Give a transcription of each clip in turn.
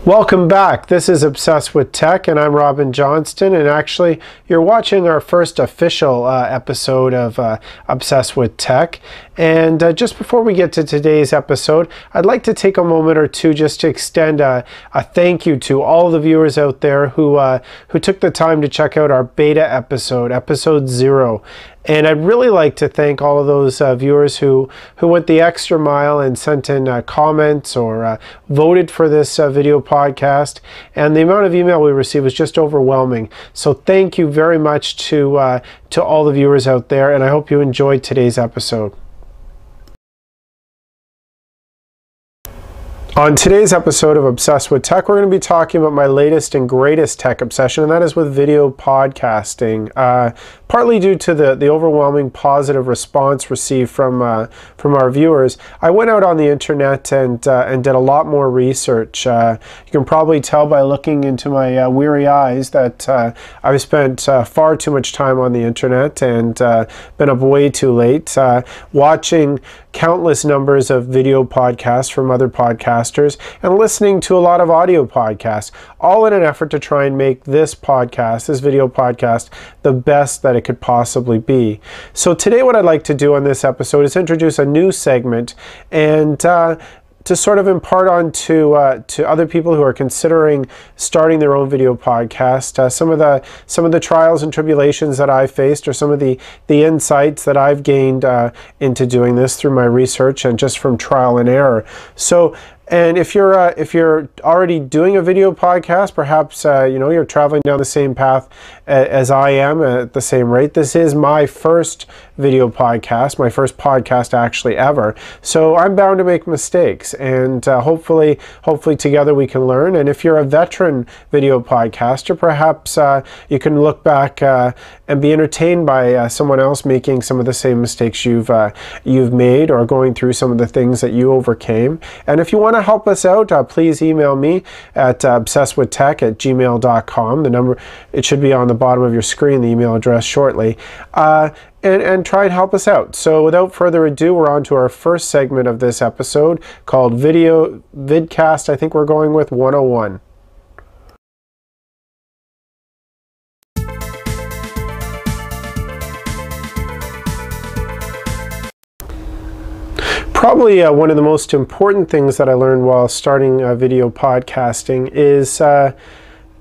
Welcome back. This is Obsessed with Tech, and I'm Robin Johnston, and actually you're watching our first official episode of Obsessed with Tech. And just before we get to today's episode, I'd like to take a moment or two just to extend a thank you to all the viewers out there who took the time to check out our beta episode, episode 0. And I'd really like to thank all of those viewers who went the extra mile and sent in comments or voted for this video podcast. And the amount of email we received was just overwhelming. So thank you very much to all the viewers out there, and I hope you enjoyed today's episode. On today's episode of Obsessed with Tech, we're going to be talking about my latest and greatest tech obsession, and that is with video podcasting. Partly due to the overwhelming positive response received from our viewers, I went out on the internet and did a lot more research. You can probably tell by looking into my weary eyes that I've spent far too much time on the internet and been up way too late, watching countless numbers of video podcasts from other podcasters and listening to a lot of audio podcasts, all in an effort to try and make this podcast, this video podcast, the best that it could possibly be. So today what I'd like to do on this episode is introduce a new segment and to sort of impart on to other people who are considering starting their own video podcast some of the trials and tribulations that I've faced, or some of the insights that I've gained into doing this through my research and just from trial and error. So, and if you're already doing a video podcast, perhaps you know, you're traveling down the same path as I am at the same rate. This is my first video podcast, my first podcast actually ever. So I'm bound to make mistakes, and hopefully together we can learn. And if you're a veteran video podcaster, perhaps you can look back and be entertained by someone else making some of the same mistakes you've made, or going through some of the things that you overcame. And if you want to help us out, please email me at obsessedwithtech@gmail.com. The number, it should be on the bottom of your screen, the email address shortly. And try and help us out. So without further ado, we're on to our first segment of this episode called Vidcast. I think we're going with 101. Probably one of the most important things that I learned while starting video podcasting is that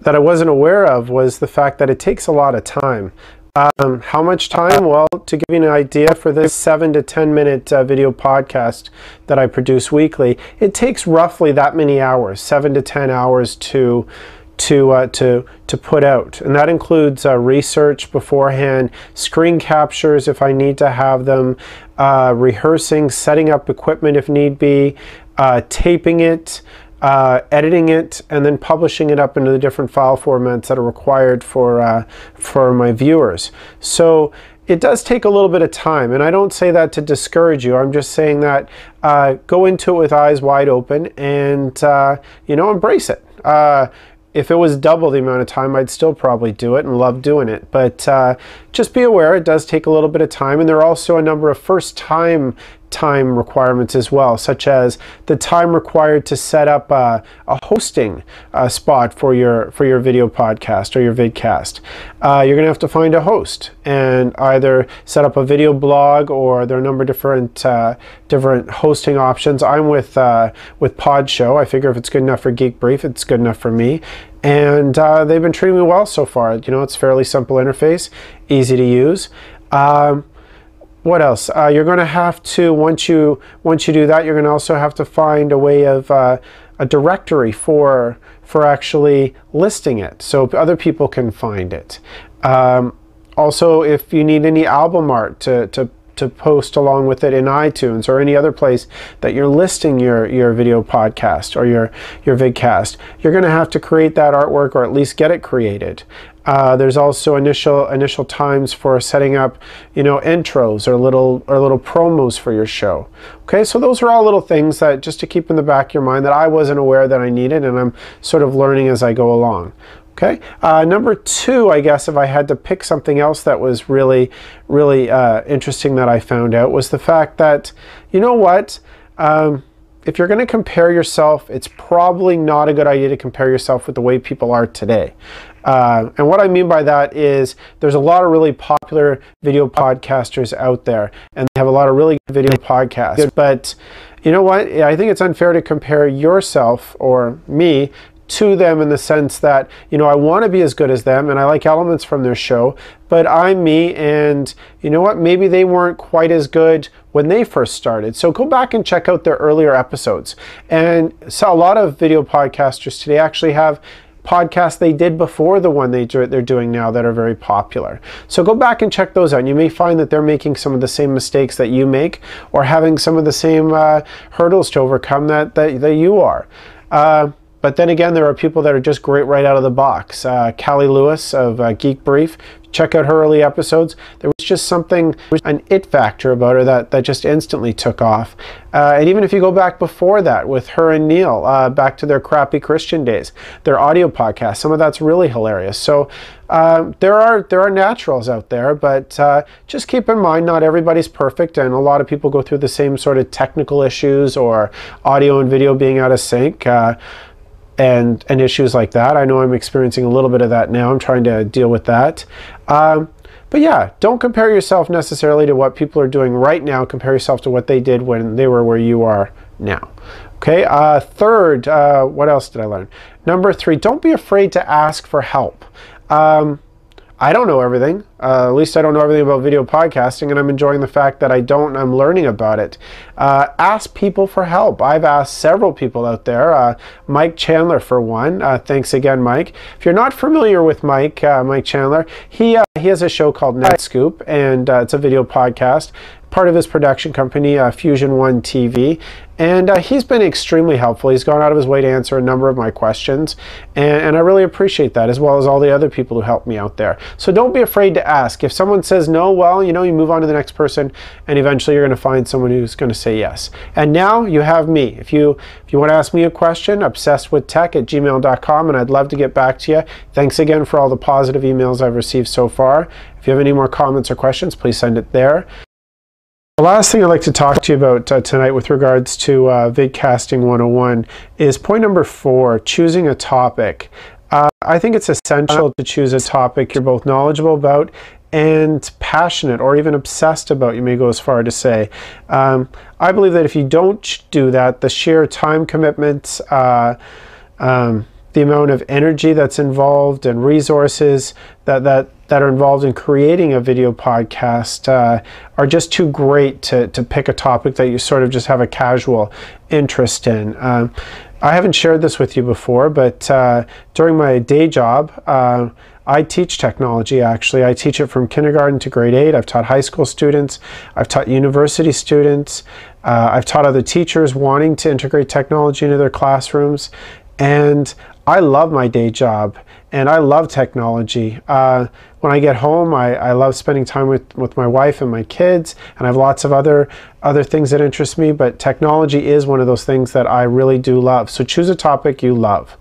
I wasn't aware of, was the fact that it takes a lot of time. How much time? Well, to give you an idea, for this 7 to 10 minute video podcast that I produce weekly, it takes roughly that many hours, 7 to 10 hours to put out, and that includes research beforehand, screen captures if I need to have them, rehearsing, setting up equipment if need be, taping it, editing it, and then publishing it up into the different file formats that are required for my viewers. So it does take a little bit of time, and I don't say that to discourage you. I'm just saying that go into it with eyes wide open and you know, embrace it. If it was double the amount of time, I'd still probably do it and love doing it. But just be aware, it does take a little bit of time, and there are also a number of first-time requirements as well, such as the time required to set up a hosting spot for your video podcast or your vidcast. You're going to have to find a host and either set up a video blog, or there are a number of different hosting options. I'm with Podshow. I figure if it's good enough for Geekbrief, it's good enough for me. And they've been treating me well so far. You know, it's a fairly simple interface, easy to use. What else? You're going to have to, once you do that, you're going to also have to find a way of a directory for actually listing it, so other people can find it. Also, if you need any album art to post along with it in iTunes or any other place that you're listing your video podcast or your vidcast, you're going to have to create that artwork, or at least get it created. There's also initial times for setting up, you know, intros or little promos for your show. Okay, so those are all little things that just to keep in the back of your mind that I wasn't aware that I needed, and I'm sort of learning as I go along. Okay, number 2, I guess, if I had to pick something else that was really interesting that I found out, was the fact that, you know what, if you're going to compare yourself, it's probably not a good idea to compare yourself with the way people are today. And what I mean by that is there's a lot of really popular video podcasters out there, and they have a lot of really good video podcasts. But you know what? I think it's unfair to compare yourself or me to them in the sense that, you know, I want to be as good as them and I like elements from their show, but I'm me, and you know what? Maybe they weren't quite as good when they first started. So go back and check out their earlier episodes. And so a lot of video podcasters today actually have podcasts they did before the one they're doing now that are very popular. So go back and check those out. And you may find that they're making some of the same mistakes that you make, or having some of the same hurdles to overcome that you are. But then again, there are people that are just great right out of the box. Callie Lewis of Geekbrief, check out her early episodes. There was just something, an it factor about her that just instantly took off. And even if you go back before that with her and Neil, back to their Crappy Christian days, their audio podcast, some of that's really hilarious. So there are naturals out there, but just keep in mind not everybody's perfect, and a lot of people go through the same sort of technical issues or audio and video being out of sync. And issues like that. I know I'm experiencing a little bit of that now. I'm trying to deal with that. But yeah, don't compare yourself necessarily to what people are doing right now. Compare yourself to what they did when they were where you are now. Okay, third, what else did I learn? Number 3, don't be afraid to ask for help. I don't know everything. At least I don't know everything about video podcasting, and I'm enjoying the fact that I'm learning about it. Ask people for help. I've asked several people out there. Mike Chandler, for one. Thanks again, Mike. If you're not familiar with Mike Chandler, he has a show called Netscoop, and it's a video podcast. Part of his production company, Fusion One TV, and he's been extremely helpful. He's gone out of his way to answer a number of my questions, and I really appreciate that, as well as all the other people who help me out there. So don't be afraid to ask. If someone says no, well, you know, you move on to the next person, and eventually you're going to find someone who's going to say yes. And now you have me. If you want to ask me a question, obsessedwithtech@gmail.com, and I'd love to get back to you. Thanks again for all the positive emails I've received so far. If you have any more comments or questions, please send it there. The last thing I'd like to talk to you about tonight with regards to Vidcasting 101 is point number 4, choosing a topic. I think it's essential to choose a topic you're both knowledgeable about and passionate or even obsessed about, you may go as far to say. I believe that if you don't do that, the sheer time commitments, the amount of energy that's involved and resources that are involved in creating a video podcast are just too great to pick a topic that you sort of just have a casual interest in. I haven't shared this with you before, but during my day job, I teach technology, actually. I teach it from kindergarten to grade 8. I've taught high school students. I've taught university students. I've taught other teachers wanting to integrate technology into their classrooms. And I love my day job, and I love technology. When I get home, I love spending time with my wife and my kids, and I have lots of other things that interest me, but technology is one of those things that I really do love. So choose a topic you love.